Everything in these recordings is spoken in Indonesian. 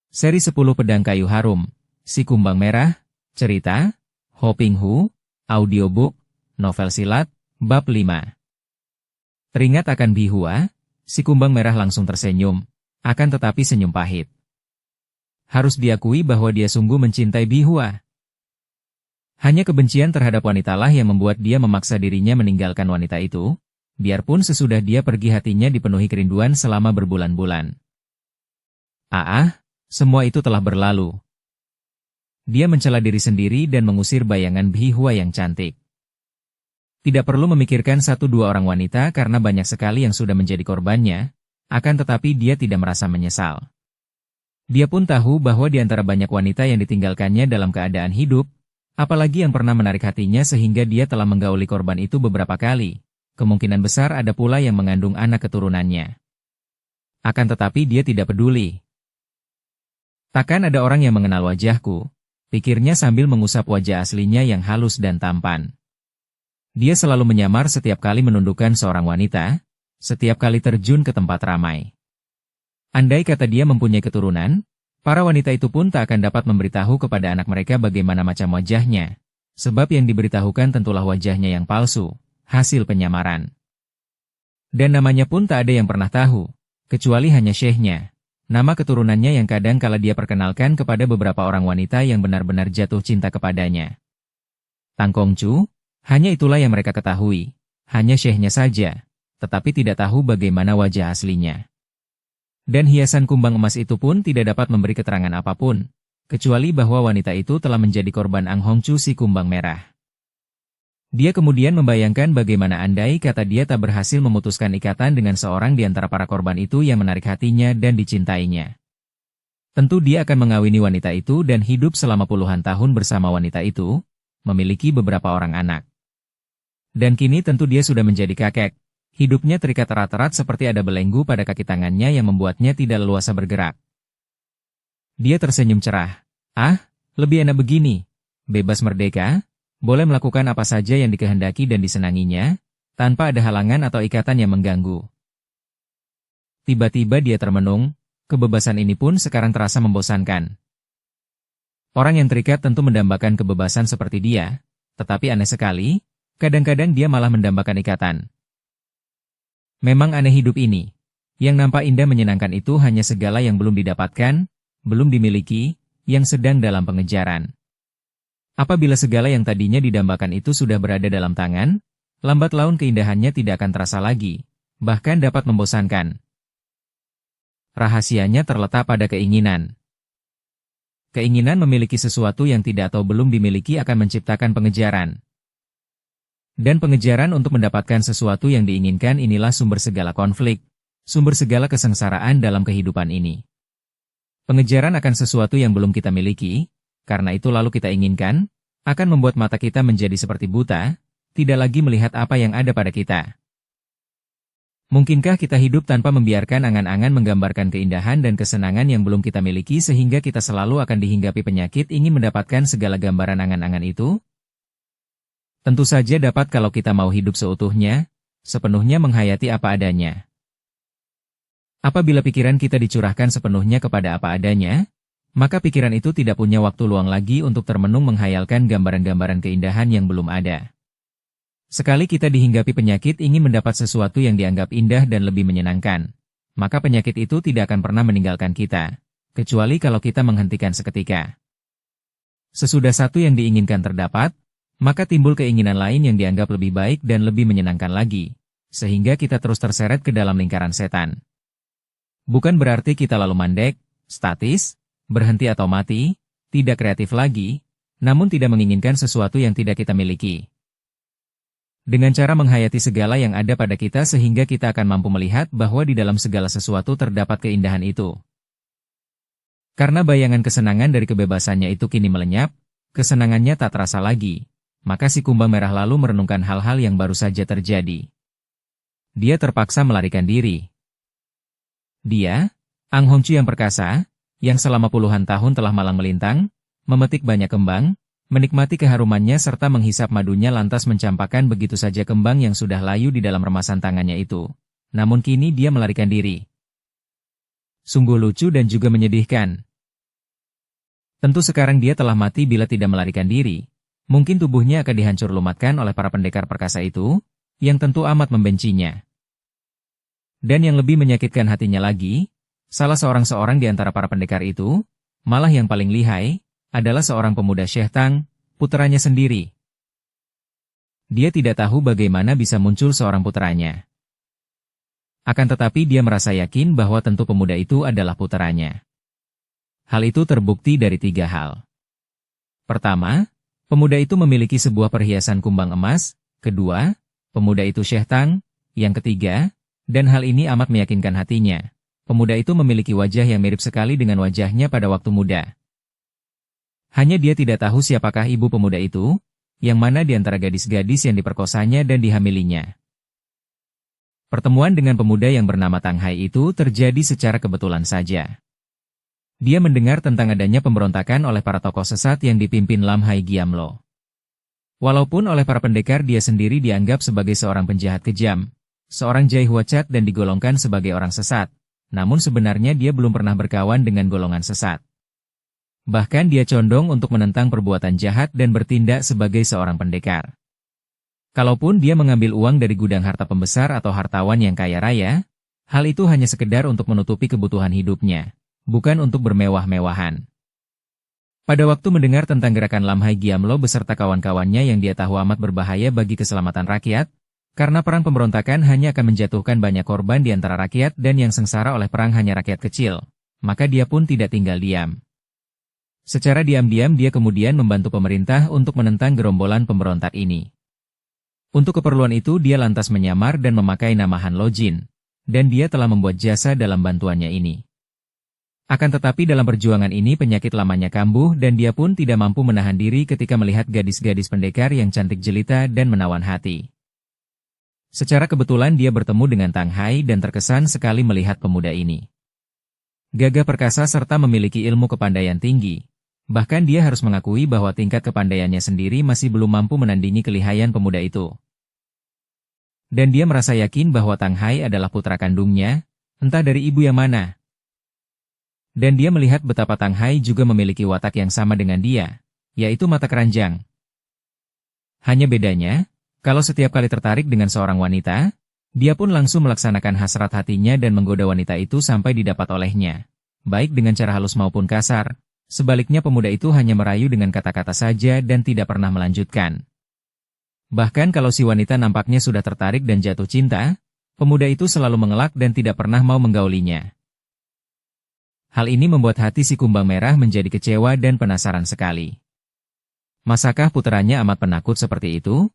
Seri 10 Pedang Kayu Harum, Si Kumbang Merah, Cerita, Ho Ping Hu, Audiobook, Novel Silat, Bab 5. Teringat akan Bihua, si kumbang merah langsung tersenyum, akan tetapi senyum pahit. Harus diakui bahwa dia sungguh mencintai Bihua. Hanya kebencian terhadap wanitalah yang membuat dia memaksa dirinya meninggalkan wanita itu, biarpun sesudah dia pergi hatinya dipenuhi kerinduan selama berbulan-bulan. Semua itu telah berlalu. Dia mencela diri sendiri dan mengusir bayangan Bihua yang cantik. Tidak perlu memikirkan satu dua orang wanita karena banyak sekali yang sudah menjadi korbannya, akan tetapi dia tidak merasa menyesal. Dia pun tahu bahwa di antara banyak wanita yang ditinggalkannya dalam keadaan hidup, apalagi yang pernah menarik hatinya sehingga dia telah menggauli korban itu beberapa kali, kemungkinan besar ada pula yang mengandung anak keturunannya. Akan tetapi dia tidak peduli. Takkan ada orang yang mengenal wajahku, pikirnya sambil mengusap wajah aslinya yang halus dan tampan. Dia selalu menyamar setiap kali menundukkan seorang wanita, setiap kali terjun ke tempat ramai. Andai kata dia mempunyai keturunan, para wanita itu pun tak akan dapat memberitahu kepada anak mereka bagaimana macam wajahnya, sebab yang diberitahukan tentulah wajahnya yang palsu, hasil penyamaran. Dan namanya pun tak ada yang pernah tahu, kecuali hanya syekhnya. Nama keturunannya yang kadang kala dia perkenalkan kepada beberapa orang wanita yang benar-benar jatuh cinta kepadanya. Tang Kongcu, hanya itulah yang mereka ketahui, hanya syekhnya saja, tetapi tidak tahu bagaimana wajah aslinya. Dan hiasan kumbang emas itu pun tidak dapat memberi keterangan apapun, kecuali bahwa wanita itu telah menjadi korban Ang Hongcu si kumbang merah. Dia kemudian membayangkan bagaimana andai kata dia tak berhasil memutuskan ikatan dengan seorang di antara para korban itu yang menarik hatinya dan dicintainya. Tentu dia akan mengawini wanita itu dan hidup selama puluhan tahun bersama wanita itu, memiliki beberapa orang anak. Dan kini tentu dia sudah menjadi kakek, hidupnya terikat erat-erat seperti ada belenggu pada kaki tangannya yang membuatnya tidak leluasa bergerak. Dia tersenyum cerah. Lebih enak begini, bebas merdeka. Boleh melakukan apa saja yang dikehendaki dan disenanginya, tanpa ada halangan atau ikatan yang mengganggu. Tiba-tiba dia termenung, kebebasan ini pun sekarang terasa membosankan. Orang yang terikat tentu mendambakan kebebasan seperti dia, tetapi aneh sekali, kadang-kadang dia malah mendambakan ikatan. Memang aneh hidup ini. Yang nampak indah menyenangkan itu hanya segala yang belum didapatkan, belum dimiliki, yang sedang dalam pengejaran. Apabila segala yang tadinya didambakan itu sudah berada dalam tangan, lambat laun keindahannya tidak akan terasa lagi, bahkan dapat membosankan. Rahasianya terletak pada keinginan. Keinginan memiliki sesuatu yang tidak atau belum dimiliki akan menciptakan pengejaran. Dan pengejaran untuk mendapatkan sesuatu yang diinginkan inilah sumber segala konflik, sumber segala kesengsaraan dalam kehidupan ini. Pengejaran akan sesuatu yang belum kita miliki, karena itu lalu kita inginkan, akan membuat mata kita menjadi seperti buta, tidak lagi melihat apa yang ada pada kita. Mungkinkah kita hidup tanpa membiarkan angan-angan menggambarkan keindahan dan kesenangan yang belum kita miliki sehingga kita selalu akan dihinggapi penyakit ingin mendapatkan segala gambaran angan-angan itu? Tentu saja dapat kalau kita mau hidup seutuhnya, sepenuhnya menghayati apa adanya. Apabila pikiran kita dicurahkan sepenuhnya kepada apa adanya, maka pikiran itu tidak punya waktu luang lagi untuk termenung menghayalkan gambaran-gambaran keindahan yang belum ada. Sekali kita dihinggapi penyakit ingin mendapat sesuatu yang dianggap indah dan lebih menyenangkan, maka penyakit itu tidak akan pernah meninggalkan kita, kecuali kalau kita menghentikan seketika. Sesudah satu yang diinginkan terdapat, maka timbul keinginan lain yang dianggap lebih baik dan lebih menyenangkan lagi, sehingga kita terus terseret ke dalam lingkaran setan. Bukan berarti kita lalu mandek, statis, berhenti atau mati, tidak kreatif lagi, namun tidak menginginkan sesuatu yang tidak kita miliki. Dengan cara menghayati segala yang ada pada kita sehingga kita akan mampu melihat bahwa di dalam segala sesuatu terdapat keindahan itu. Karena bayangan kesenangan dari kebebasannya itu kini melenyap, kesenangannya tak terasa lagi, maka si kumbang merah lalu merenungkan hal-hal yang baru saja terjadi. Dia terpaksa melarikan diri. Dia, Ang Hongcu yang perkasa, yang selama puluhan tahun telah malang melintang, memetik banyak kembang, menikmati keharumannya serta menghisap madunya lantas mencampakkan begitu saja kembang yang sudah layu di dalam remasan tangannya itu. Namun kini dia melarikan diri. Sungguh lucu dan juga menyedihkan. Tentu sekarang dia telah mati bila tidak melarikan diri. Mungkin tubuhnya akan dihancur lumatkan oleh para pendekar perkasa itu, yang tentu amat membencinya. Dan yang lebih menyakitkan hatinya lagi, salah seorang di antara para pendekar itu, malah yang paling lihai, adalah seorang pemuda Syekh Tang, puteranya sendiri. Dia tidak tahu bagaimana bisa muncul seorang puteranya. Akan tetapi dia merasa yakin bahwa tentu pemuda itu adalah puteranya. Hal itu terbukti dari 3 hal. Pertama, pemuda itu memiliki sebuah perhiasan kumbang emas. Kedua, pemuda itu Syekh Tang. Yang ketiga, dan hal ini amat meyakinkan hatinya, pemuda itu memiliki wajah yang mirip sekali dengan wajahnya pada waktu muda. Hanya dia tidak tahu siapakah ibu pemuda itu, yang mana di antara gadis-gadis yang diperkosanya dan dihamilinya. Pertemuan dengan pemuda yang bernama Tang Hai itu terjadi secara kebetulan saja. Dia mendengar tentang adanya pemberontakan oleh para tokoh sesat yang dipimpin Lam Hai Giamlo. Walaupun oleh para pendekar dia sendiri dianggap sebagai seorang penjahat kejam, seorang Jai Huacat dan digolongkan sebagai orang sesat, namun sebenarnya dia belum pernah berkawan dengan golongan sesat. Bahkan dia condong untuk menentang perbuatan jahat dan bertindak sebagai seorang pendekar. Kalaupun dia mengambil uang dari gudang harta pembesar atau hartawan yang kaya raya, hal itu hanya sekedar untuk menutupi kebutuhan hidupnya, bukan untuk bermewah-mewahan. Pada waktu mendengar tentang gerakan Lam Hai Giamlo beserta kawan-kawannya yang dia tahu amat berbahaya bagi keselamatan rakyat, karena perang pemberontakan hanya akan menjatuhkan banyak korban di antara rakyat dan yang sengsara oleh perang hanya rakyat kecil, maka dia pun tidak tinggal diam. Secara diam-diam dia kemudian membantu pemerintah untuk menentang gerombolan pemberontak ini. Untuk keperluan itu dia lantas menyamar dan memakai nama Han Lo Jin, dan dia telah membuat jasa dalam bantuannya ini. Akan tetapi dalam perjuangan ini penyakit lamanya kambuh dan dia pun tidak mampu menahan diri ketika melihat gadis-gadis pendekar yang cantik jelita dan menawan hati. Secara kebetulan dia bertemu dengan Tang Hai dan terkesan sekali melihat pemuda ini. Gagah perkasa serta memiliki ilmu kepandaian tinggi. Bahkan dia harus mengakui bahwa tingkat kepandaiannya sendiri masih belum mampu menandingi kelihayan pemuda itu. Dan dia merasa yakin bahwa Tang Hai adalah putra kandungnya, entah dari ibu yang mana. Dan dia melihat betapa Tang Hai juga memiliki watak yang sama dengan dia, yaitu mata keranjang. Hanya bedanya, kalau setiap kali tertarik dengan seorang wanita, dia pun langsung melaksanakan hasrat hatinya dan menggoda wanita itu sampai didapat olehnya, baik dengan cara halus maupun kasar. Sebaliknya pemuda itu hanya merayu dengan kata-kata saja dan tidak pernah melanjutkan. Bahkan kalau si wanita nampaknya sudah tertarik dan jatuh cinta, pemuda itu selalu mengelak dan tidak pernah mau menggaulinya. Hal ini membuat hati si kumbang merah menjadi kecewa dan penasaran sekali. Masakah puteranya amat penakut seperti itu?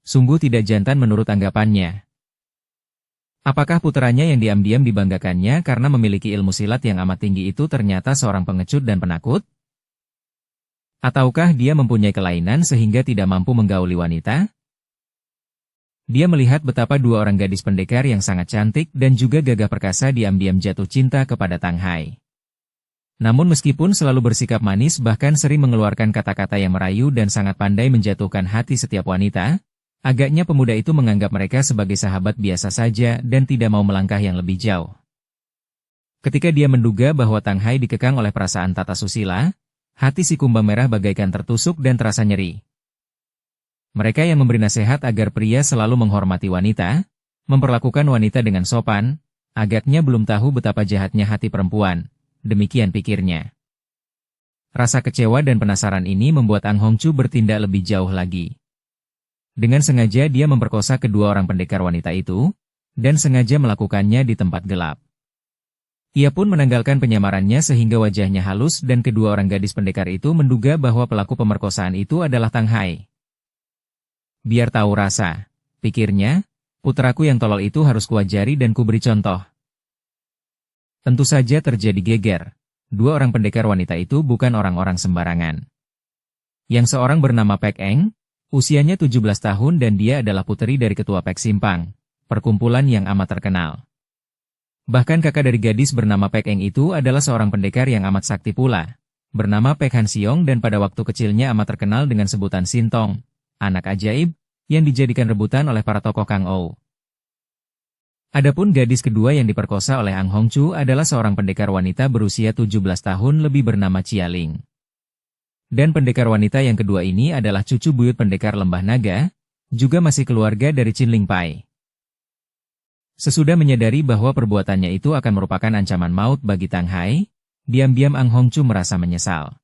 Sungguh tidak jantan menurut anggapannya. Apakah puteranya yang diam-diam dibanggakannya karena memiliki ilmu silat yang amat tinggi itu ternyata seorang pengecut dan penakut? Ataukah dia mempunyai kelainan sehingga tidak mampu menggauli wanita? Dia melihat betapa 2 orang gadis pendekar yang sangat cantik dan juga gagah perkasa diam-diam jatuh cinta kepada Tang Hai. Namun meskipun selalu bersikap manis bahkan sering mengeluarkan kata-kata yang merayu dan sangat pandai menjatuhkan hati setiap wanita, agaknya pemuda itu menganggap mereka sebagai sahabat biasa saja dan tidak mau melangkah yang lebih jauh. Ketika dia menduga bahwa Tang Hai dikekang oleh perasaan tata susila, hati si kumbang merah bagaikan tertusuk dan terasa nyeri. Mereka yang memberi nasihat agar pria selalu menghormati wanita, memperlakukan wanita dengan sopan, agaknya belum tahu betapa jahatnya hati perempuan, demikian pikirnya. Rasa kecewa dan penasaran ini membuat Ang Hongchu bertindak lebih jauh lagi. Dengan sengaja dia memperkosa kedua orang pendekar wanita itu, dan sengaja melakukannya di tempat gelap. Ia pun menanggalkan penyamarannya sehingga wajahnya halus dan kedua orang gadis pendekar itu menduga bahwa pelaku pemerkosaan itu adalah Tang Hai. Biar tahu rasa, pikirnya, putraku yang tolol itu harus kuajari dan kuberi contoh. Tentu saja terjadi geger. 2 orang pendekar wanita itu bukan orang-orang sembarangan. Yang seorang bernama Pek Eng, usianya 17 tahun dan dia adalah puteri dari ketua Pek Simpang, perkumpulan yang amat terkenal. Bahkan kakak dari gadis bernama Pek Eng itu adalah seorang pendekar yang amat sakti pula, bernama Pek Han Siong dan pada waktu kecilnya amat terkenal dengan sebutan Sintong, anak ajaib, yang dijadikan rebutan oleh para tokoh Kang Ou. Adapun gadis kedua yang diperkosa oleh Ang Hongchu adalah seorang pendekar wanita berusia 17 tahun lebih bernama Chia Ling. Dan pendekar wanita yang kedua ini adalah cucu buyut pendekar lembah naga, juga masih keluarga dari Qin Ling Pai. Sesudah menyadari bahwa perbuatannya itu akan merupakan ancaman maut bagi Tang Hai, diam-diam Ang Hongchu merasa menyesal.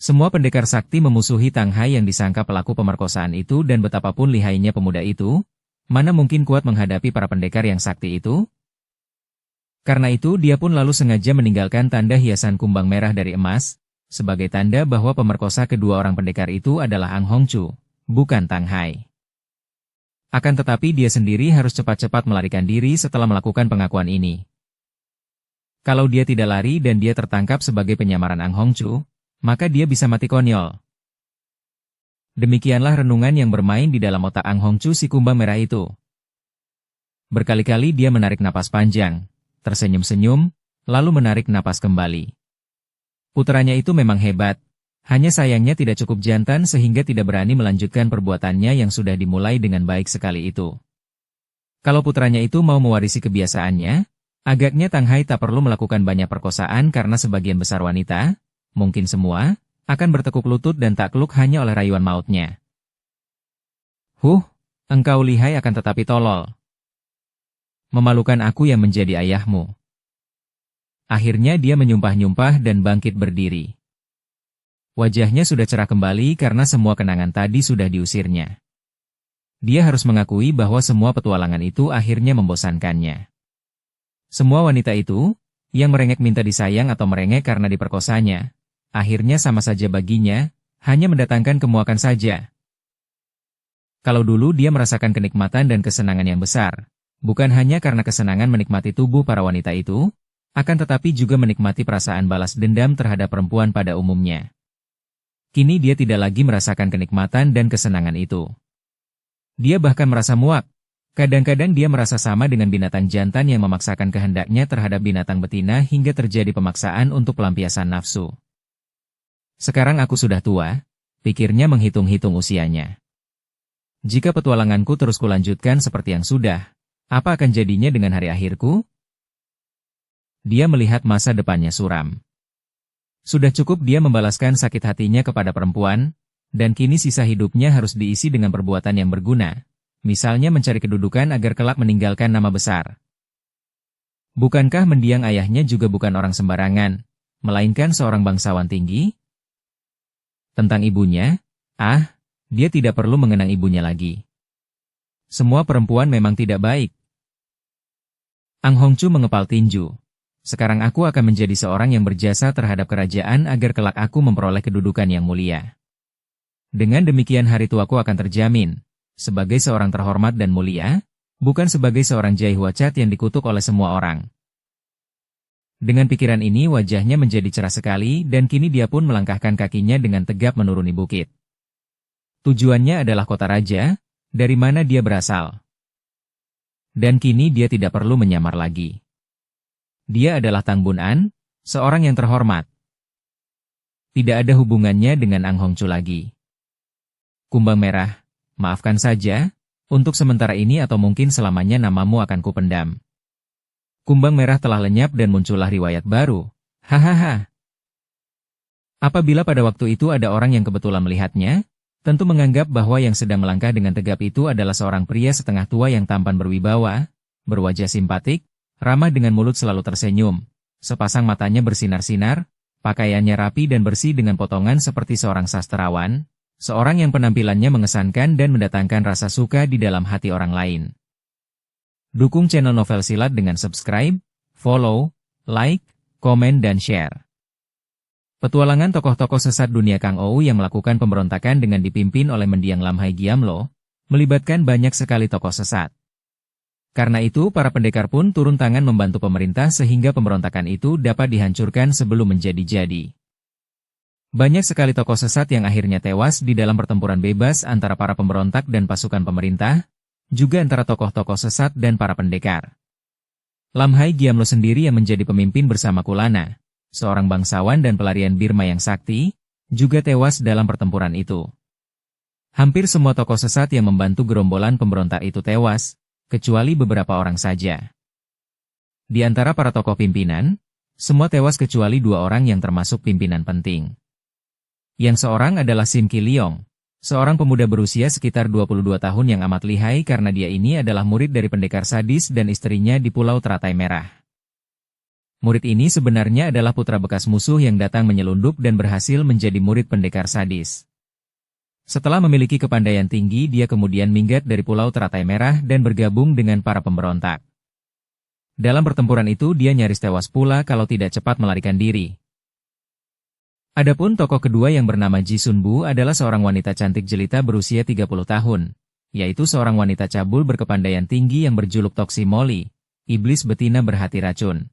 Semua pendekar sakti memusuhi Tang Hai yang disangka pelaku pemerkosaan itu dan betapapun lihainya pemuda itu, mana mungkin kuat menghadapi para pendekar yang sakti itu? Karena itu dia pun lalu sengaja meninggalkan tanda hiasan kumbang merah dari emas, sebagai tanda bahwa pemerkosa kedua orang pendekar itu adalah Ang Hongchu, bukan Tang Hai. Akan tetapi dia sendiri harus cepat-cepat melarikan diri setelah melakukan pengakuan ini. Kalau dia tidak lari dan dia tertangkap sebagai penyamaran Ang Hongchu, maka dia bisa mati konyol. Demikianlah renungan yang bermain di dalam otak Ang Hongchu si kumbang merah itu. Berkali-kali dia menarik napas panjang, tersenyum-senyum, lalu menarik napas kembali. Putranya itu memang hebat, hanya sayangnya tidak cukup jantan sehingga tidak berani melanjutkan perbuatannya yang sudah dimulai dengan baik sekali itu. Kalau putranya itu mau mewarisi kebiasaannya, agaknya Tang Hai tak perlu melakukan banyak perkosaan karena sebagian besar wanita, mungkin semua, akan bertekuk lutut dan takluk hanya oleh rayuan mautnya. Engkau lihai akan tetapi tolol. Memalukan aku yang menjadi ayahmu. Akhirnya dia menyumpah-nyumpah dan bangkit berdiri. Wajahnya sudah cerah kembali karena semua kenangan tadi sudah diusirnya. Dia harus mengakui bahwa semua petualangan itu akhirnya membosankannya. Semua wanita itu, yang merengek minta disayang atau merengek karena diperkosanya, akhirnya sama saja baginya, hanya mendatangkan kemuakan saja. Kalau dulu dia merasakan kenikmatan dan kesenangan yang besar, bukan hanya karena kesenangan menikmati tubuh para wanita itu, akan tetapi juga menikmati perasaan balas dendam terhadap perempuan pada umumnya. Kini dia tidak lagi merasakan kenikmatan dan kesenangan itu. Dia bahkan merasa muak. Kadang-kadang dia merasa sama dengan binatang jantan yang memaksakan kehendaknya terhadap binatang betina hingga terjadi pemaksaan untuk pelampiasan nafsu. Sekarang aku sudah tua, pikirnya menghitung-hitung usianya. Jika petualanganku terus kulanjutkan seperti yang sudah, apa akan jadinya dengan hari akhirku? Dia melihat masa depannya suram. Sudah cukup dia membalaskan sakit hatinya kepada perempuan, dan kini sisa hidupnya harus diisi dengan perbuatan yang berguna, misalnya mencari kedudukan agar kelak meninggalkan nama besar. Bukankah mendiang ayahnya juga bukan orang sembarangan, melainkan seorang bangsawan tinggi? Tentang ibunya, dia tidak perlu mengenang ibunya lagi. Semua perempuan memang tidak baik. Ang Hongchu mengepal tinju. Sekarang aku akan menjadi seorang yang berjasa terhadap kerajaan agar kelak aku memperoleh kedudukan yang mulia. Dengan demikian hari tuaku akan terjamin, sebagai seorang terhormat dan mulia, bukan sebagai seorang Jai Huacat yang dikutuk oleh semua orang. Dengan pikiran ini wajahnya menjadi cerah sekali dan kini dia pun melangkahkan kakinya dengan tegap menuruni bukit. Tujuannya adalah kota raja, dari mana dia berasal. Dan kini dia tidak perlu menyamar lagi. Dia adalah Tang Bun An, seorang yang terhormat. Tidak ada hubungannya dengan Ang Hongchu lagi. Kumbang merah, maafkan saja, untuk sementara ini atau mungkin selamanya namamu akan kupendam. Kumbang merah telah lenyap dan muncullah riwayat baru. Hahaha. Apabila pada waktu itu ada orang yang kebetulan melihatnya, tentu menganggap bahwa yang sedang melangkah dengan tegap itu adalah seorang pria setengah tua yang tampan berwibawa, berwajah simpatik, ramah dengan mulut selalu tersenyum, sepasang matanya bersinar-sinar, pakaiannya rapi dan bersih dengan potongan seperti seorang sastrawan, seorang yang penampilannya mengesankan dan mendatangkan rasa suka di dalam hati orang lain. Dukung channel Novel Silat dengan subscribe, follow, like, komen dan share. Petualangan tokoh-tokoh sesat dunia Kang Ou yang melakukan pemberontakan dengan dipimpin oleh mendiang Lam Hai Giamlo, melibatkan banyak sekali tokoh sesat. Karena itu para pendekar pun turun tangan membantu pemerintah sehingga pemberontakan itu dapat dihancurkan sebelum menjadi-jadi. Banyak sekali tokoh sesat yang akhirnya tewas di dalam pertempuran bebas antara para pemberontak dan pasukan pemerintah, juga antara tokoh-tokoh sesat dan para pendekar. Lam Hai Giamlo sendiri yang menjadi pemimpin bersama Kulana, seorang bangsawan dan pelarian Birma yang sakti, juga tewas dalam pertempuran itu. Hampir semua tokoh sesat yang membantu gerombolan pemberontak itu tewas, kecuali beberapa orang saja. Di antara para tokoh pimpinan, semua tewas kecuali 2 orang yang termasuk pimpinan penting. Yang seorang adalah Sim Ki Leong, seorang pemuda berusia sekitar 22 tahun yang amat lihai karena dia ini adalah murid dari pendekar sadis dan istrinya di Pulau Teratai Merah. Murid ini sebenarnya adalah putra bekas musuh yang datang menyelundup dan berhasil menjadi murid pendekar sadis. Setelah memiliki kepandaian tinggi, dia kemudian minggat dari Pulau Teratai Merah dan bergabung dengan para pemberontak. Dalam pertempuran itu dia nyaris tewas pula kalau tidak cepat melarikan diri. Adapun tokoh kedua yang bernama Ji Sun Bu adalah seorang wanita cantik jelita berusia 30 tahun, yaitu seorang wanita cabul berkepandaian tinggi yang berjuluk Toksi Molly, iblis betina berhati racun.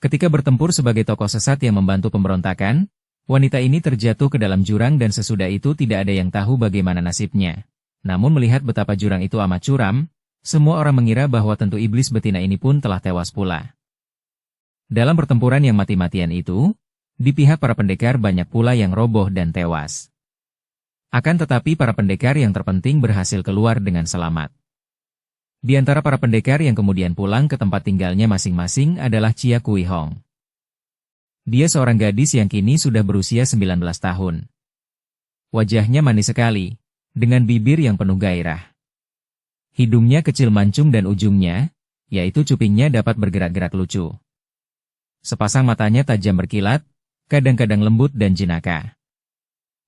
Ketika bertempur sebagai tokoh sesat yang membantu pemberontakan, wanita ini terjatuh ke dalam jurang dan sesudah itu tidak ada yang tahu bagaimana nasibnya. Namun melihat betapa jurang itu amat curam, semua orang mengira bahwa tentu iblis betina ini pun telah tewas pula. Dalam pertempuran yang mati-matian itu, di pihak para pendekar banyak pula yang roboh dan tewas. Akan tetapi para pendekar yang terpenting berhasil keluar dengan selamat. Di antara para pendekar yang kemudian pulang ke tempat tinggalnya masing-masing adalah Chia Kui Hong. Dia seorang gadis yang kini sudah berusia 19 tahun. Wajahnya manis sekali, dengan bibir yang penuh gairah. Hidungnya kecil mancung dan ujungnya, yaitu cupingnya dapat bergerak-gerak lucu. Sepasang matanya tajam berkilat, kadang-kadang lembut dan jenaka.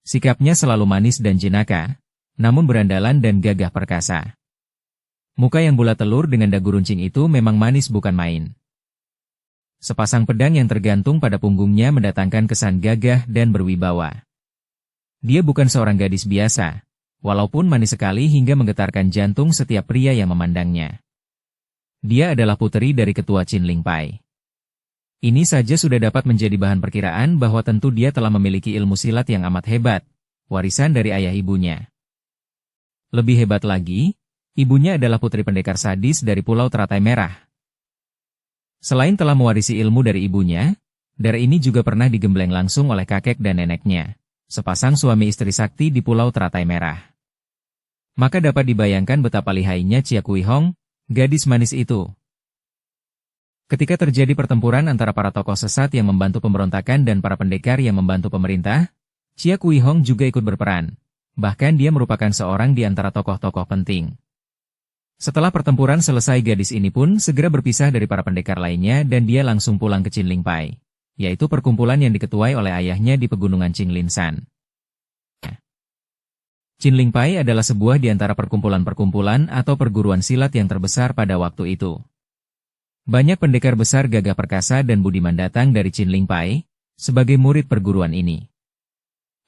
Sikapnya selalu manis dan jenaka, namun berandalan dan gagah perkasa. Muka yang bulat telur dengan dagu runcing itu memang manis bukan main. Sepasang pedang yang tergantung pada punggungnya mendatangkan kesan gagah dan berwibawa. Dia bukan seorang gadis biasa, walaupun manis sekali hingga menggetarkan jantung setiap pria yang memandangnya. Dia adalah puteri dari ketua Qin Ling Pai. Ini saja sudah dapat menjadi bahan perkiraan bahwa tentu dia telah memiliki ilmu silat yang amat hebat, warisan dari ayah ibunya. Lebih hebat lagi, ibunya adalah putri pendekar sadis dari Pulau Teratai Merah. Selain telah mewarisi ilmu dari ibunya, darah ini juga pernah digembleng langsung oleh kakek dan neneknya, sepasang suami istri sakti di Pulau Teratai Merah. Maka dapat dibayangkan betapa lihainya Chia Kui Hong, gadis manis itu. Ketika terjadi pertempuran antara para tokoh sesat yang membantu pemberontakan dan para pendekar yang membantu pemerintah, Chia Kui Hong juga ikut berperan. Bahkan dia merupakan seorang di antara tokoh-tokoh penting. Setelah pertempuran selesai, gadis ini pun segera berpisah dari para pendekar lainnya dan dia langsung pulang ke Qin Ling Pai, yaitu perkumpulan yang diketuai oleh ayahnya di pegunungan Qinglin Shan. Qin Ling Pai adalah sebuah di antara perkumpulan-perkumpulan atau perguruan silat yang terbesar pada waktu itu. Banyak pendekar besar gagah perkasa dan budiman datang dari Qin Ling Pai sebagai murid perguruan ini.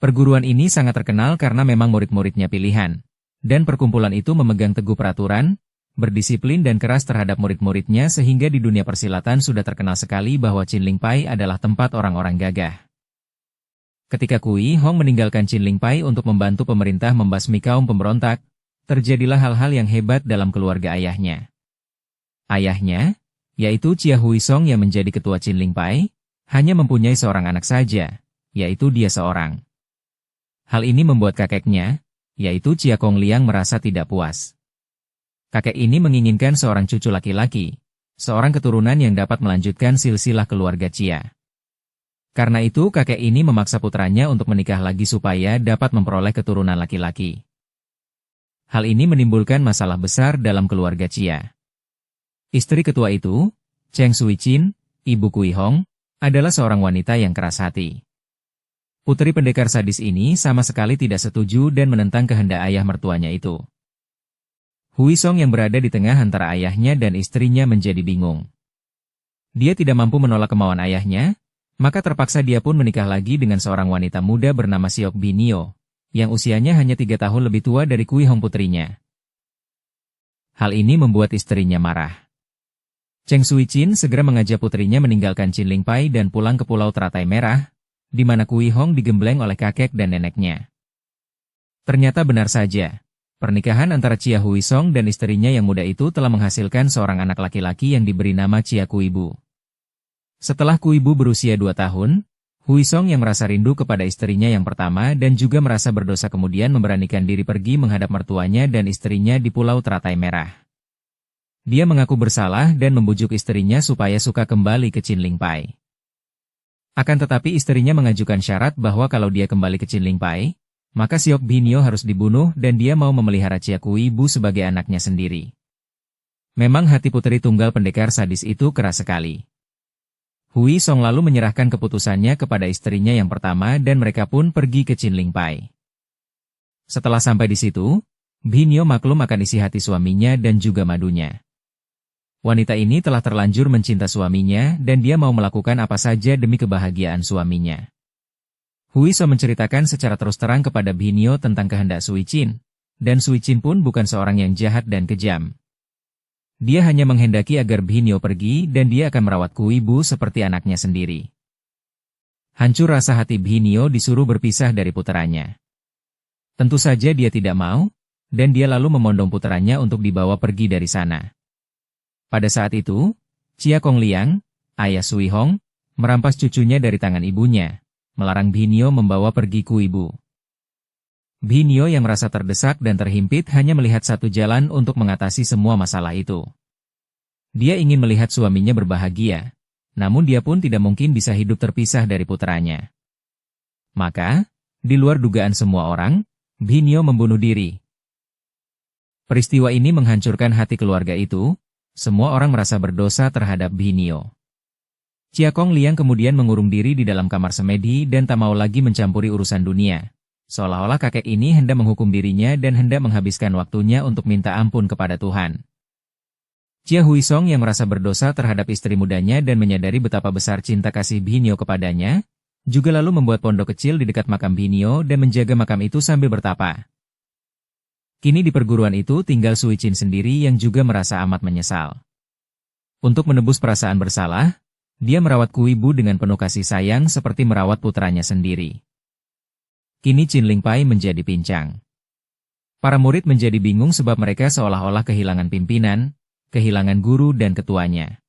Perguruan ini sangat terkenal karena memang murid-muridnya pilihan, dan perkumpulan itu memegang teguh peraturan, berdisiplin dan keras terhadap murid-muridnya sehingga di dunia persilatan sudah terkenal sekali bahwa Qin Ling Pai adalah tempat orang-orang gagah. Ketika Kui Hong meninggalkan Qin Ling Pai untuk membantu pemerintah membasmi kaum pemberontak, terjadilah hal-hal yang hebat dalam keluarga ayahnya. Ayahnya, yaitu Chia Huisong yang menjadi ketua Qin Ling Pai, hanya mempunyai seorang anak saja, yaitu dia seorang. Hal ini membuat kakeknya, yaitu Chia Kong Liang merasa tidak puas. Kakek ini menginginkan seorang cucu laki-laki, seorang keturunan yang dapat melanjutkan silsilah keluarga Chia. Karena itu kakek ini memaksa putranya untuk menikah lagi supaya dapat memperoleh keturunan laki-laki. Hal ini menimbulkan masalah besar dalam keluarga Chia. Istri ketua itu, Cheng Sui Chin, ibu Kui Hong, adalah seorang wanita yang keras hati. Putri pendekar sadis ini sama sekali tidak setuju dan menentang kehendak ayah mertuanya itu. Huisong yang berada di tengah antara ayahnya dan istrinya menjadi bingung. Dia tidak mampu menolak kemauan ayahnya, maka terpaksa dia pun menikah lagi dengan seorang wanita muda bernama Siok Binio, yang usianya hanya 3 tahun lebih tua dari Kui Hong putrinya. Hal ini membuat istrinya marah. Cheng Sui Chin segera mengajak putrinya meninggalkan Qin Ling Pai dan pulang ke Pulau Teratai Merah, di mana Kui Hong digembleng oleh kakek dan neneknya. Ternyata benar saja, pernikahan antara Chia Huisong dan istrinya yang muda itu telah menghasilkan seorang anak laki-laki yang diberi nama Chia Kuibu. Setelah Kuibu berusia 2 tahun, Huisong yang merasa rindu kepada istrinya yang pertama dan juga merasa berdosa kemudian memberanikan diri pergi menghadap mertuanya dan istrinya di Pulau Teratai Merah. Dia mengaku bersalah dan membujuk istrinya supaya suka kembali ke Qin Ling Pai. Akan tetapi istrinya mengajukan syarat bahwa kalau dia kembali ke Qin Ling Pai, maka Siok Binio harus dibunuh dan dia mau memelihara Chia Kui Bu sebagai anaknya sendiri. Memang hati putri tunggal pendekar sadis itu keras sekali. Hui Song lalu menyerahkan keputusannya kepada istrinya yang pertama dan mereka pun pergi ke Qin Ling Pai. Setelah sampai di situ, Binio maklum akan isi hati suaminya dan juga madunya. Wanita ini telah terlanjur mencinta suaminya dan dia mau melakukan apa saja demi kebahagiaan suaminya. Hui Song menceritakan secara terus terang kepada Binio tentang kehendak Sui Qin, dan Sui Qin pun bukan seorang yang jahat dan kejam. Dia hanya menghendaki agar Binio pergi dan dia akan merawat Kui Bu seperti anaknya sendiri. Hancur rasa hati Binio disuruh berpisah dari puteranya. Tentu saja dia tidak mau, dan dia lalu memondong puteranya untuk dibawa pergi dari sana. Pada saat itu, Chia Kong Liang, ayah Sui Hong, merampas cucunya dari tangan ibunya, melarang Binio membawa pergi Kui Bu. Binio yang merasa terdesak dan terhimpit hanya melihat satu jalan untuk mengatasi semua masalah itu. Dia ingin melihat suaminya berbahagia, namun dia pun tidak mungkin bisa hidup terpisah dari putranya. Maka, di luar dugaan semua orang, Binio membunuh diri. Peristiwa ini menghancurkan hati keluarga itu, semua orang merasa berdosa terhadap Binio. Chia Kong Liang kemudian mengurung diri di dalam kamar semedi dan tak mau lagi mencampuri urusan dunia. Seolah-olah kakek ini hendak menghukum dirinya dan hendak menghabiskan waktunya untuk minta ampun kepada Tuhan. Chia Hui Song yang merasa berdosa terhadap istri mudanya dan menyadari betapa besar cinta kasih Binio kepadanya, juga lalu membuat pondok kecil di dekat makam Binio dan menjaga makam itu sambil bertapa. Kini di perguruan itu tinggal Sui Qin sendiri yang juga merasa amat menyesal. Untuk menebus perasaan bersalah, dia merawat Kui Bu dengan penuh kasih sayang seperti merawat putranya sendiri. Kini Qin Ling Pai menjadi pincang. Para murid menjadi bingung sebab mereka seolah-olah kehilangan pimpinan, kehilangan guru dan ketuanya.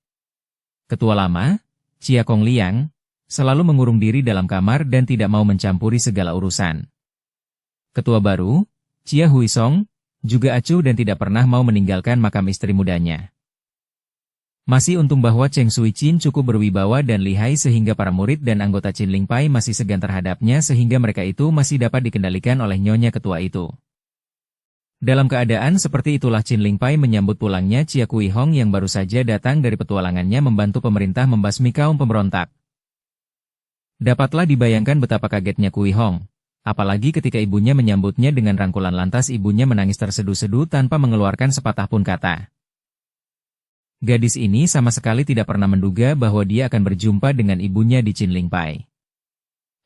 Ketua lama, Chia Kong Liang, selalu mengurung diri dalam kamar dan tidak mau mencampuri segala urusan. Ketua baru, Chia Hui Song, juga acuh dan tidak pernah mau meninggalkan makam istri mudanya. Masih untung bahwa Cheng Sui Qin cukup berwibawa dan lihai sehingga para murid dan anggota Qin Ling Pai masih segan terhadapnya sehingga mereka itu masih dapat dikendalikan oleh nyonya ketua itu. Dalam keadaan seperti itulah Qin Ling Pai menyambut pulangnya Chia Kui Hong yang baru saja datang dari petualangannya membantu pemerintah membasmi kaum pemberontak. Dapatlah dibayangkan betapa kagetnya Kui Hong, apalagi ketika ibunya menyambutnya dengan rangkulan lantas ibunya menangis terseduh-seduh tanpa mengeluarkan sepatah pun kata. Gadis ini sama sekali tidak pernah menduga bahwa dia akan berjumpa dengan ibunya di Qin Ling Pai.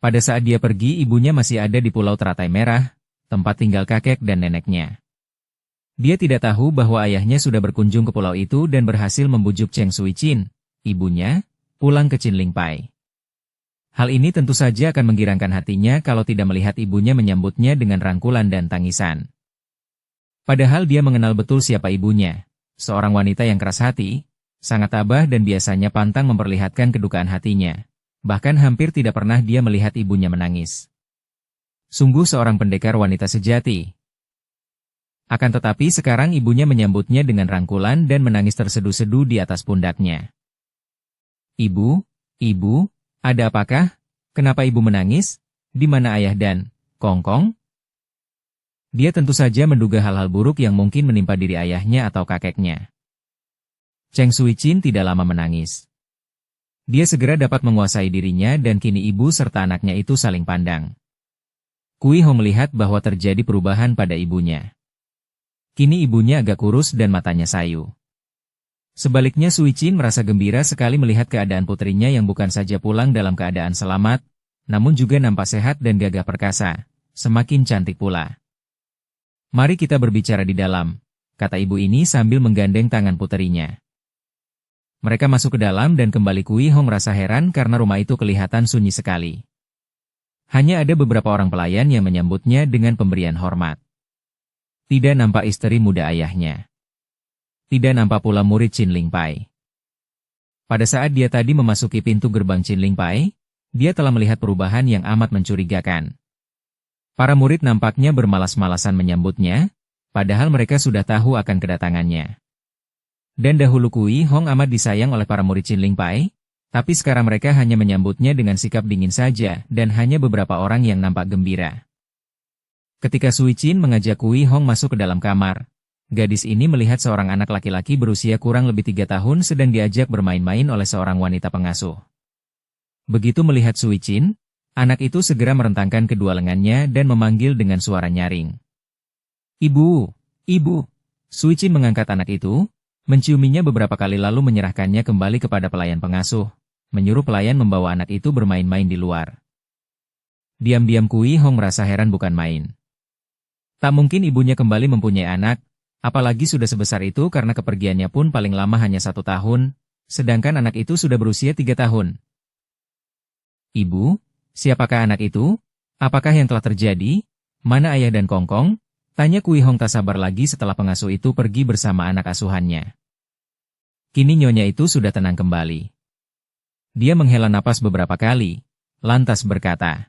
Pada saat dia pergi ibunya masih ada di Pulau Teratai Merah, tempat tinggal kakek dan neneknya. Dia tidak tahu bahwa ayahnya sudah berkunjung ke pulau itu dan berhasil membujuk Cheng Sui Qin, ibunya, pulang ke Qin Ling Pai. Hal ini tentu saja akan menggirangkan hatinya kalau tidak melihat ibunya menyambutnya dengan rangkulan dan tangisan. Padahal dia mengenal betul siapa ibunya. Seorang wanita yang keras hati, sangat tabah dan biasanya pantang memperlihatkan kedukaan hatinya. Bahkan hampir tidak pernah dia melihat ibunya menangis. Sungguh seorang pendekar wanita sejati. Akan tetapi sekarang ibunya menyambutnya dengan rangkulan dan menangis terseduh-seduh di atas pundaknya. Ibu, ada apakah? Kenapa ibu menangis? Di mana ayah dan Kongkong? Dia tentu saja menduga hal-hal buruk yang mungkin menimpa diri ayahnya atau kakeknya. Cheng Sui Qin tidak lama menangis. Dia segera dapat menguasai dirinya dan kini ibu serta anaknya itu saling pandang. Kui Hong melihat bahwa terjadi perubahan pada ibunya. Kini ibunya agak kurus dan matanya sayu. Sebaliknya Sui Qin merasa gembira sekali melihat keadaan putrinya yang bukan saja pulang dalam keadaan selamat, namun juga nampak sehat dan gagah perkasa, semakin cantik pula. Mari kita berbicara di dalam, kata ibu ini sambil menggandeng tangan puterinya. Mereka masuk ke dalam dan kembali Kui Hong merasa heran karena rumah itu kelihatan sunyi sekali. Hanya ada beberapa orang pelayan yang menyambutnya dengan pemberian hormat. Tidak nampak istri muda ayahnya. Tidak nampak pula murid Qin Ling Pai. Pada saat dia tadi memasuki pintu gerbang Qin Ling Pai, dia telah melihat perubahan yang amat mencurigakan. Para murid nampaknya bermalas-malasan menyambutnya, padahal mereka sudah tahu akan kedatangannya. Dan dahulu Kui Hong amat disayang oleh para murid Chin Ling Pai, tapi sekarang mereka hanya menyambutnya dengan sikap dingin saja dan hanya beberapa orang yang nampak gembira. Ketika Sui Chin mengajak Kui Hong masuk ke dalam kamar, gadis ini melihat seorang anak laki-laki berusia kurang lebih 3 tahun sedang diajak bermain-main oleh seorang wanita pengasuh. Begitu melihat Sui Chin, anak itu segera merentangkan kedua lengannya dan memanggil dengan suara nyaring. Ibu, ibu. Sui Chin mengangkat anak itu, menciuminya beberapa kali lalu menyerahkannya kembali kepada pelayan pengasuh, menyuruh pelayan membawa anak itu bermain-main di luar. Diam-diam Kui Hong merasa heran bukan main. Tak mungkin ibunya kembali mempunyai anak, apalagi sudah sebesar itu karena kepergiannya pun paling lama hanya 1 tahun, sedangkan anak itu sudah berusia 3 tahun. Ibu, siapakah anak itu? Apakah yang telah terjadi? Mana ayah dan Kongkong? Tanya Kui Hong tak sabar lagi setelah pengasuh itu pergi bersama anak asuhannya. Kini nyonya itu sudah tenang kembali. Dia menghela napas beberapa kali, lantas berkata,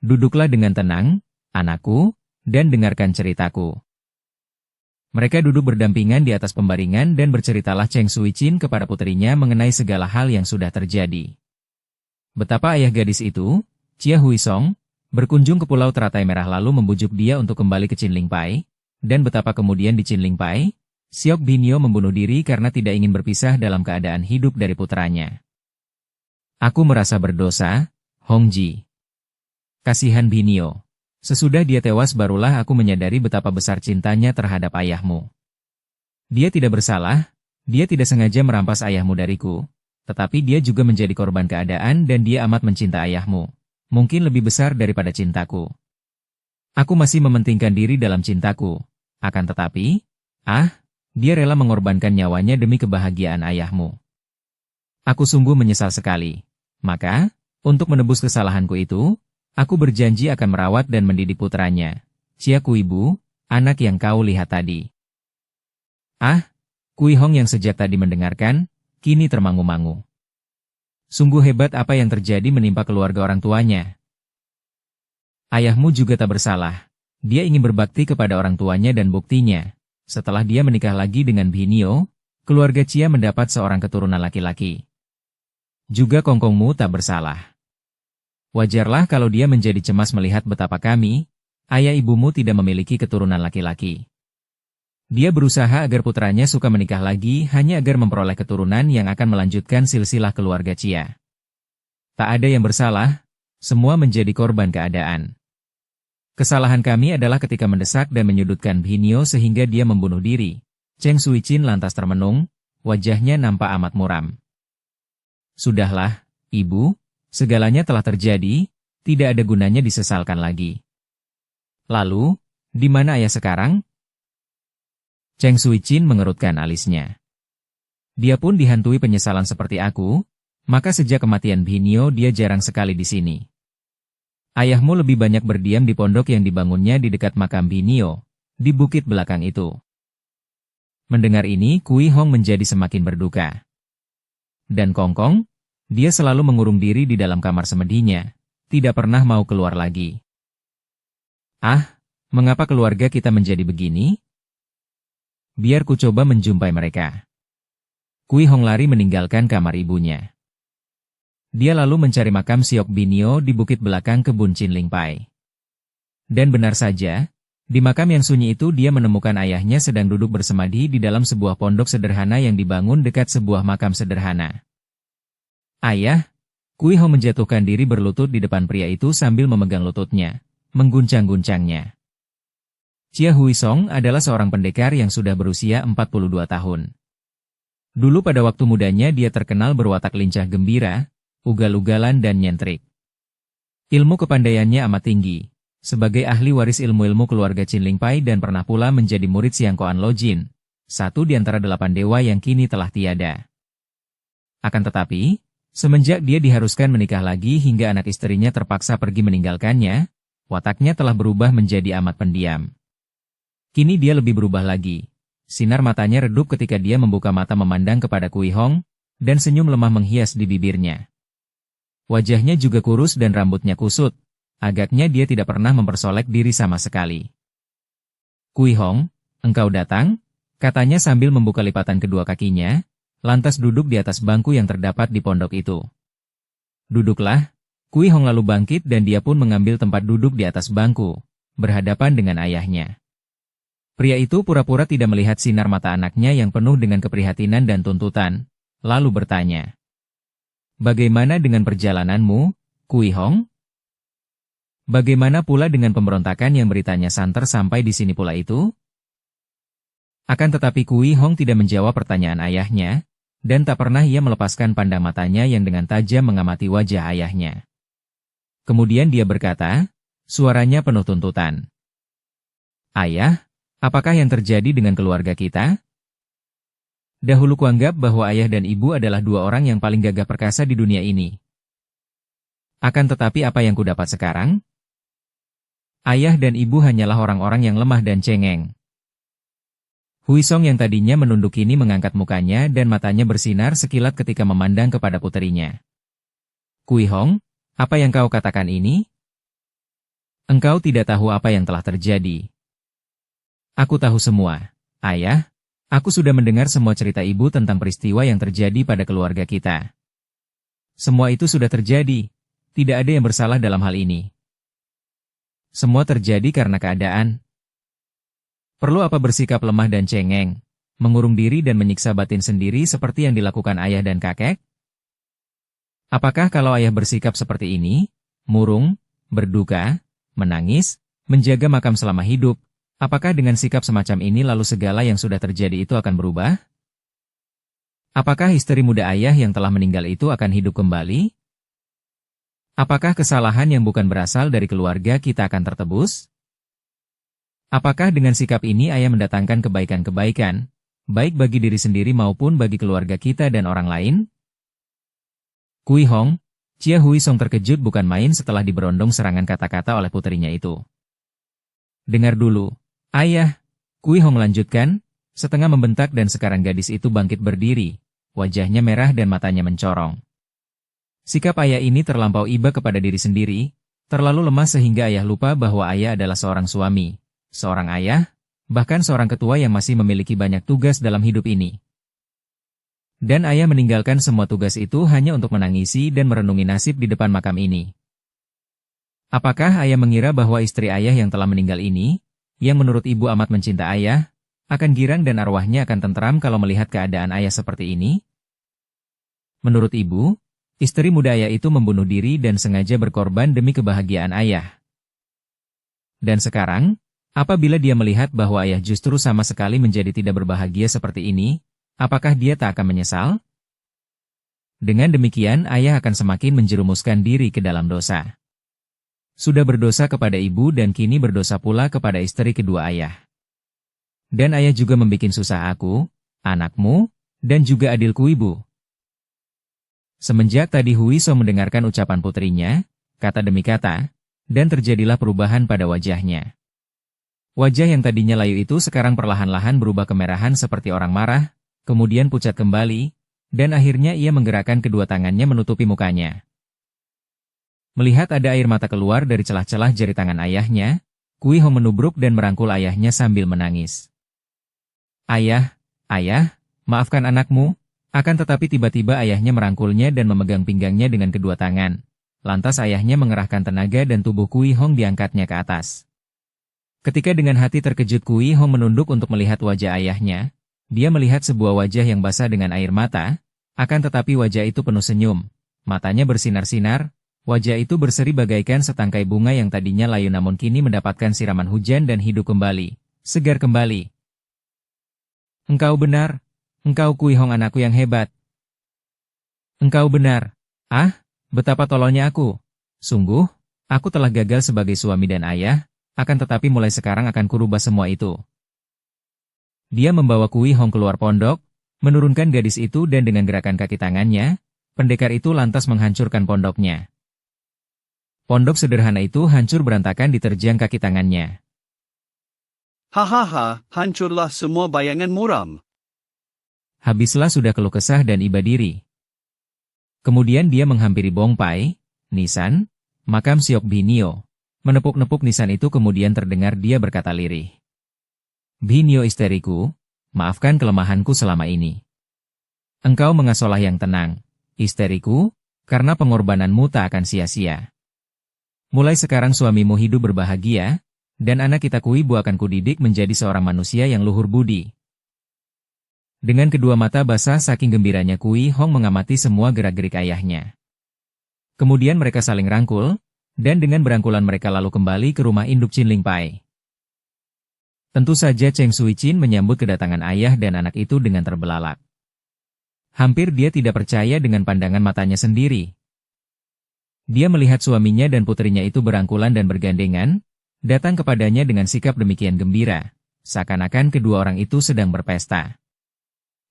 "Duduklah dengan tenang, anakku, dan dengarkan ceritaku." Mereka duduk berdampingan di atas pembaringan dan berceritalah Cheng Sui Chin kepada putrinya mengenai segala hal yang sudah terjadi. Betapa ayah gadis itu, Chia Hui Song, berkunjung ke Pulau Teratai Merah lalu membujuk dia untuk kembali ke Chin Ling Pai, dan betapa kemudian di Chin Ling Pai, Siok Binio membunuh diri karena tidak ingin berpisah dalam keadaan hidup dari putranya. Aku merasa berdosa, Hong Ji. Kasihan Binio. Sesudah dia tewas barulah aku menyadari betapa besar cintanya terhadap ayahmu. Dia tidak bersalah, dia tidak sengaja merampas ayahmu dariku, tetapi dia juga menjadi korban keadaan dan dia amat mencinta ayahmu. Mungkin lebih besar daripada cintaku. Aku masih mementingkan diri dalam cintaku, akan tetapi, dia rela mengorbankan nyawanya demi kebahagiaan ayahmu. Aku sungguh menyesal sekali. Maka, untuk menebus kesalahanku itu, aku berjanji akan merawat dan mendidik putranya, Chia Kuibu, anak yang kau lihat tadi. Kui Hong yang sejak tadi mendengarkan, kini termangu-mangu. Sungguh hebat apa yang terjadi menimpa keluarga orang tuanya. Ayahmu juga tak bersalah. Dia ingin berbakti kepada orang tuanya dan buktinya, setelah dia menikah lagi dengan Binio, keluarga Chia mendapat seorang keturunan laki-laki. Juga Kongkongmu tak bersalah. Wajarlah kalau dia menjadi cemas melihat betapa kami, ayah ibumu tidak memiliki keturunan laki-laki. Dia berusaha agar putranya suka menikah lagi hanya agar memperoleh keturunan yang akan melanjutkan silsilah keluarga Chia. Tak ada yang bersalah, semua menjadi korban keadaan. Kesalahan kami adalah ketika mendesak dan menyudutkan Binio sehingga dia membunuh diri. Cheng Sui Chin lantas termenung, wajahnya nampak amat muram. Sudahlah, ibu. Segalanya telah terjadi, tidak ada gunanya disesalkan lagi. Lalu, di mana ayah sekarang? Cheng Sui Chin mengerutkan alisnya. Dia pun dihantui penyesalan seperti aku, maka sejak kematian Binio dia jarang sekali di sini. Ayahmu lebih banyak berdiam di pondok yang dibangunnya di dekat makam Binio, di bukit belakang itu. Mendengar ini, Kui Hong menjadi semakin berduka. Dan Kongkong? Dia selalu mengurung diri di dalam kamar semedinya, tidak pernah mau keluar lagi. Mengapa keluarga kita menjadi begini? Biar ku coba menjumpai mereka. Kui Hong lari meninggalkan kamar ibunya. Dia lalu mencari makam Siok Binio di bukit belakang kebun Chin Ling Pai. Dan benar saja, di makam yang sunyi itu dia menemukan ayahnya sedang duduk bersemadi di dalam sebuah pondok sederhana yang dibangun dekat sebuah makam sederhana. Ayah, Kui Hong menjatuhkan diri berlutut di depan pria itu sambil memegang lututnya, mengguncang-guncangnya. Chia Hui Song adalah seorang pendekar yang sudah berusia 42 tahun. Dulu pada waktu mudanya dia terkenal berwatak lincah gembira, ugal-ugalan dan nyentrik. Ilmu kepandaiannya amat tinggi, sebagai ahli waris ilmu-ilmu keluarga Chin Ling Pai dan pernah pula menjadi murid Siang Koan Lo Jin, satu di antara 8 dewa yang kini telah tiada. Akan tetapi, semenjak dia diharuskan menikah lagi hingga anak istrinya terpaksa pergi meninggalkannya, wataknya telah berubah menjadi amat pendiam. Kini dia lebih berubah lagi. Sinar matanya redup ketika dia membuka mata memandang kepada Kui Hong, dan senyum lemah menghias di bibirnya. Wajahnya juga kurus dan rambutnya kusut, agaknya dia tidak pernah mempersolek diri sama sekali. Kui Hong, engkau datang? Katanya sambil membuka lipatan kedua kakinya, lantas duduk di atas bangku yang terdapat di pondok itu. Duduklah, Kui Hong lalu bangkit dan dia pun mengambil tempat duduk di atas bangku, berhadapan dengan ayahnya. Pria itu pura-pura tidak melihat sinar mata anaknya yang penuh dengan keprihatinan dan tuntutan, lalu bertanya. Bagaimana dengan perjalananmu, Kui Hong? Bagaimana pula dengan pemberontakan yang beritanya santer sampai di sini pula itu? Akan tetapi Kui Hong tidak menjawab pertanyaan ayahnya, dan tak pernah ia melepaskan pandang matanya yang dengan tajam mengamati wajah ayahnya. Kemudian dia berkata, suaranya penuh tuntutan. Ayah, apakah yang terjadi dengan keluarga kita? Dahulu kuanggap bahwa ayah dan ibu adalah dua orang yang paling gagah perkasa di dunia ini. Akan tetapi apa yang kudapat sekarang? Ayah dan ibu hanyalah orang-orang yang lemah dan cengeng. Huisong yang tadinya menunduk kini mengangkat mukanya dan matanya bersinar sekilat ketika memandang kepada puterinya. Kui Hong, apa yang kau katakan ini? Engkau tidak tahu apa yang telah terjadi. Aku tahu semua, ayah. Aku sudah mendengar semua cerita ibu tentang peristiwa yang terjadi pada keluarga kita. Semua itu sudah terjadi. Tidak ada yang bersalah dalam hal ini. Semua terjadi karena keadaan. Perlu apa bersikap lemah dan cengeng, mengurung diri dan menyiksa batin sendiri seperti yang dilakukan ayah dan kakek? Apakah kalau ayah bersikap seperti ini, murung, berduka, menangis, menjaga makam selama hidup, apakah dengan sikap semacam ini lalu segala yang sudah terjadi itu akan berubah? Apakah istri muda ayah yang telah meninggal itu akan hidup kembali? Apakah kesalahan yang bukan berasal dari keluarga kita akan tertebus? Apakah dengan sikap ini ayah mendatangkan kebaikan-kebaikan, baik bagi diri sendiri maupun bagi keluarga kita dan orang lain? Kui Hong, Chia Huisong terkejut bukan main setelah diberondong serangan kata-kata oleh puterinya itu. Dengar dulu, ayah, Kui Hong lanjutkan, setengah membentak dan sekarang gadis itu bangkit berdiri, wajahnya merah dan matanya mencorong. Sikap ayah ini terlampau iba kepada diri sendiri, terlalu lemah sehingga ayah lupa bahwa ayah adalah seorang suami, seorang ayah, bahkan seorang ketua yang masih memiliki banyak tugas dalam hidup ini. Dan ayah meninggalkan semua tugas itu hanya untuk menangisi dan merenungi nasib di depan makam ini. Apakah ayah mengira bahwa istri ayah yang telah meninggal ini, yang menurut ibu amat mencinta ayah, akan girang dan arwahnya akan tentram kalau melihat keadaan ayah seperti ini? Menurut ibu, istri muda ayah itu membunuh diri dan sengaja berkorban demi kebahagiaan ayah. Dan sekarang, apabila dia melihat bahwa ayah justru sama sekali menjadi tidak berbahagia seperti ini, apakah dia tak akan menyesal? Dengan demikian ayah akan semakin menjerumuskan diri ke dalam dosa. Sudah berdosa kepada ibu dan kini berdosa pula kepada istri kedua ayah. Dan ayah juga membuat susah aku, anakmu, dan juga adilku ibu. Semenjak tadi Huisong mendengarkan ucapan putrinya, kata demi kata, dan terjadilah perubahan pada wajahnya. Wajah yang tadinya layu itu sekarang perlahan-lahan berubah kemerahan seperti orang marah, kemudian pucat kembali, dan akhirnya ia menggerakkan kedua tangannya menutupi mukanya. Melihat ada air mata keluar dari celah-celah jari tangan ayahnya, Kui Hong menubruk dan merangkul ayahnya sambil menangis. Ayah, maafkan anakmu, akan tetapi tiba-tiba ayahnya merangkulnya dan memegang pinggangnya dengan kedua tangan. Lantas ayahnya mengerahkan tenaga dan tubuh Kui Hong diangkatnya ke atas. Ketika dengan hati terkejut Kui Hong menunduk untuk melihat wajah ayahnya, dia melihat sebuah wajah yang basah dengan air mata, akan tetapi wajah itu penuh senyum, matanya bersinar-sinar, wajah itu berseri bagaikan setangkai bunga yang tadinya layu namun kini mendapatkan siraman hujan dan hidup kembali, segar kembali. Engkau benar, engkau Kui Hong anakku yang hebat. Engkau benar, betapa tololnya aku. Sungguh, aku telah gagal sebagai suami dan ayah, akan tetapi mulai sekarang akan kurubah semua itu. Dia membawa Kui Hong keluar pondok, menurunkan gadis itu dan dengan gerakan kaki tangannya, pendekar itu lantas menghancurkan pondoknya. Pondok sederhana itu hancur berantakan diterjang kaki tangannya. Hahaha, hancurlah semua bayangan muram. Habislah sudah keluh kesah dan iba diri. Kemudian dia menghampiri Bong Pai, Nisan, makam Siok Binio. Menepuk-nepuk nisan itu kemudian terdengar dia berkata lirih. Binio isteriku, maafkan kelemahanku selama ini. Engkau mengasolah yang tenang, istriku, karena pengorbananmu tak akan sia-sia. Mulai sekarang suamimu hidup berbahagia, dan anak kita Kuibu akan kudidik menjadi seorang manusia yang luhur budi. Dengan kedua mata basah saking gembiranya Kui Hong mengamati semua gerak-gerik ayahnya. Kemudian mereka saling rangkul, dan dengan berangkulan mereka lalu kembali ke rumah induk Chin Ling Pai. Tentu saja Cheng Sui Chin menyambut kedatangan ayah dan anak itu dengan terbelalak. Hampir dia tidak percaya dengan pandangan matanya sendiri. Dia melihat suaminya dan putrinya itu berangkulan dan bergandengan, datang kepadanya dengan sikap demikian gembira, seakan-akan kedua orang itu sedang berpesta.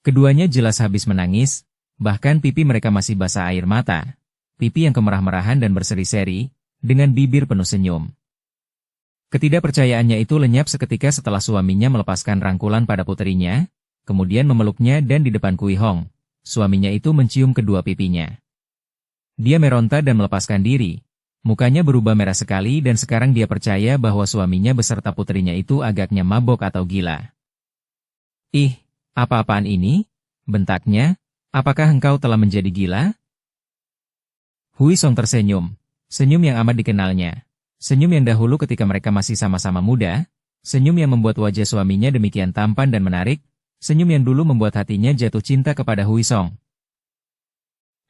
Keduanya jelas habis menangis, bahkan pipi mereka masih basah air mata, pipi yang kemerah-merahan dan berseri-seri, dengan bibir penuh senyum. Ketidakpercayaannya itu lenyap seketika setelah suaminya melepaskan rangkulan pada putrinya, kemudian memeluknya dan di depan Kui Hong, suaminya itu mencium kedua pipinya. Dia meronta dan melepaskan diri. Mukanya berubah merah sekali dan sekarang dia percaya bahwa suaminya beserta putrinya itu agaknya mabok atau gila. Ih, apa-apaan ini? Bentaknya, apakah engkau telah menjadi gila? Hui Song tersenyum, senyum yang amat dikenalnya. Senyum yang dahulu ketika mereka masih sama-sama muda, senyum yang membuat wajah suaminya demikian tampan dan menarik, senyum yang dulu membuat hatinya jatuh cinta kepada Hui Song.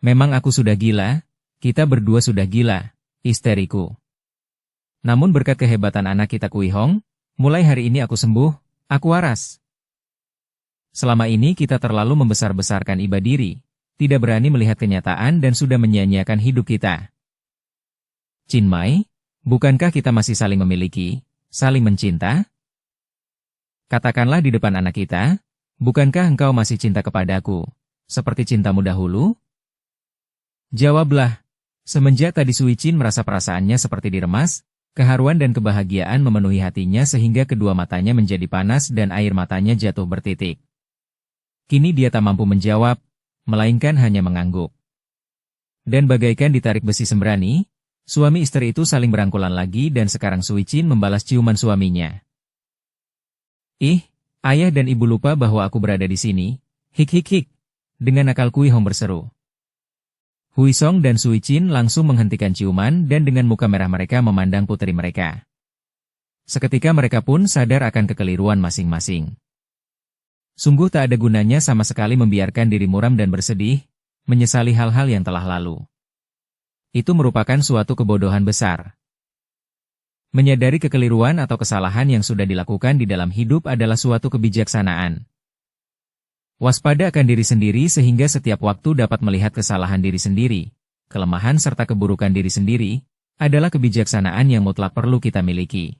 Memang aku sudah gila, kita berdua sudah gila, istriku. Namun berkat kehebatan anak kita Kui Hong, mulai hari ini aku sembuh, aku waras. Selama ini kita terlalu membesar-besarkan iba diri, tidak berani melihat kenyataan dan sudah menyia-nyiakan hidup kita. Chin Mai, bukankah kita masih saling memiliki, saling mencinta? Katakanlah di depan anak kita, bukankah engkau masih cinta kepadaku, seperti cintamu dahulu? Jawablah. Semenjak tadi Sui Chin merasa perasaannya seperti diremas, keharuan dan kebahagiaan memenuhi hatinya sehingga kedua matanya menjadi panas dan air matanya jatuh bertitik. Kini dia tak mampu menjawab, melainkan hanya mengangguk. Dan bagaikan ditarik besi sembrani, suami istri itu saling berangkulan lagi dan sekarang Sui Chin membalas ciuman suaminya. Ih, ayah dan ibu lupa bahwa aku berada di sini, hik hik hik, dengan nakal Kui Hong berseru. Hui Song dan Sui Chin langsung menghentikan ciuman dan dengan muka merah mereka memandang putri mereka. Seketika mereka pun sadar akan kekeliruan masing-masing. Sungguh tak ada gunanya sama sekali membiarkan diri muram dan bersedih, menyesali hal-hal yang telah lalu. Itu merupakan suatu kebodohan besar. Menyadari kekeliruan atau kesalahan yang sudah dilakukan di dalam hidup adalah suatu kebijaksanaan. Waspada akan diri sendiri sehingga setiap waktu dapat melihat kesalahan diri sendiri, kelemahan serta keburukan diri sendiri, adalah kebijaksanaan yang mutlak perlu kita miliki.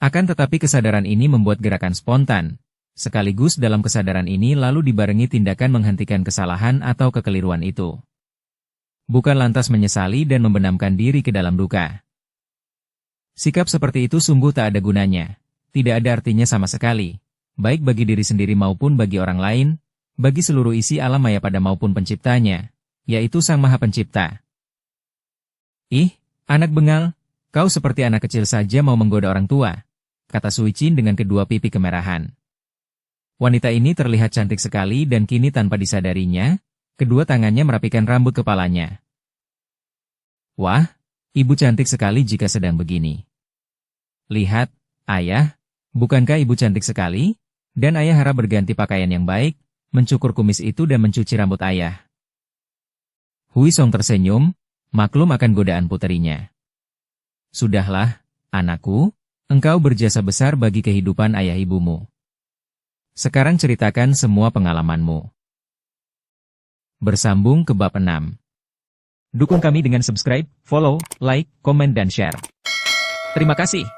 Akan tetapi kesadaran ini membuat gerakan spontan, sekaligus dalam kesadaran ini lalu dibarengi tindakan menghentikan kesalahan atau kekeliruan itu. Bukan lantas menyesali dan membenamkan diri ke dalam duka. Sikap seperti itu sungguh tak ada gunanya, tidak ada artinya sama sekali. Baik bagi diri sendiri maupun bagi orang lain, bagi seluruh isi alam maya pada maupun penciptanya, yaitu Sang Maha Pencipta. Ih, anak bengal, kau seperti anak kecil saja mau menggoda orang tua, kata Sui Chin dengan kedua pipi kemerahan. Wanita ini terlihat cantik sekali dan kini tanpa disadarinya, kedua tangannya merapikan rambut kepalanya. Wah, ibu cantik sekali jika sedang begini. Lihat, ayah, bukankah ibu cantik sekali? Dan ayah harap berganti pakaian yang baik, mencukur kumis itu dan mencuci rambut ayah. Hui Song tersenyum, maklum akan godaan puterinya. Sudahlah, anakku, engkau berjasa besar bagi kehidupan ayah ibumu. Sekarang ceritakan semua pengalamanmu. Bersambung ke bab 6. Dukung kami dengan subscribe, follow, like, komen dan share. Terima kasih.